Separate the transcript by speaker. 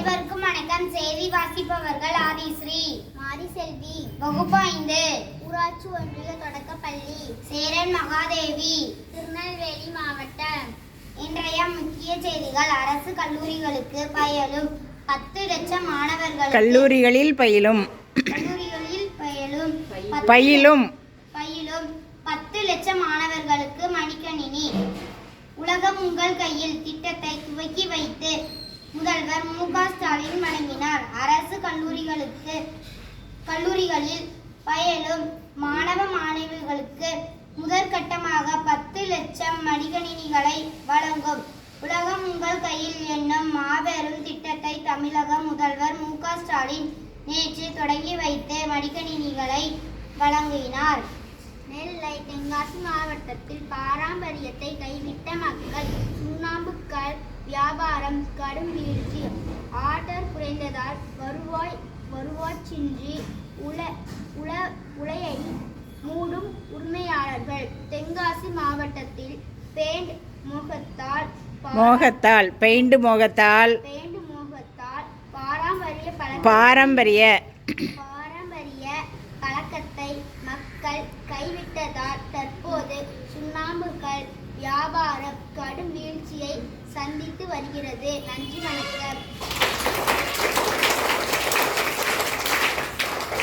Speaker 1: அனைவருக்கும் வணக்கம். செய்தி வாசிப்பவர்கள் ஆதிஸ்ரீ,
Speaker 2: மாரிசெல்வி.
Speaker 1: வகுப்பு 5,
Speaker 2: ஊராட்சி ஒன்றிய தொடக்கப்பள்ளி,
Speaker 1: சேரன் மகாதேவி,
Speaker 2: திருநெல்வேலி மாவட்டம்.
Speaker 1: இன்றைய முக்கிய செய்திகள். அரசு கல்லூரிகளுக்கு பயிலும் 10 லட்சம் மாணவர்கள்
Speaker 3: கல்லூரிகளில் பயிலும்
Speaker 1: 10 லட்சம் மாணவர்களுக்கு மடிக்கணினி. உலகம் உங்கள் கையில் திட்டத்தை துவக்கி வைத்து முதல்வர் மு.க. ஸ்டாலின் வழங்கினார். அரசு கல்லூரிகளில் பயிலும் மாணவ மாணவிகளுக்கு முதற்கட்டமாக 10 லட்சம் மடிக்கணினிகளை வழங்கும் உலகம் உங்கள் கையில் என்னும் மாபெரும் திட்டத்தை தமிழக முதல்வர் மு.க. ஸ்டாலின் நேற்று தொடங்கி வைத்து மடிக்கணினிகளை வழங்கினார்.
Speaker 2: நெல்லை, தென்காசி மாவட்டத்தில் பாரம்பரியத்தை கைவிட்ட மக்கள். சுண்ணாம்புக்கல் வியாபாரம் கடும் வீழ்ச்சி. ஆர்டர் குறைந்ததால் வருவாய்ச்சின்றி உலையை மூடும் உரிமையாளர்கள். தென்காசி மாவட்டத்தில் பெயிண்ட் மோகத்தால் பாரம்பரிய பழக்கத்தை மக்கள் கைவிட்டதால் தற்போது சுண்ணாம்புக்கல் வியாபாரம் கடும் வீழ்ச்சியை சந்தித்து வருகிறது. நன்றி, வணக்கம்.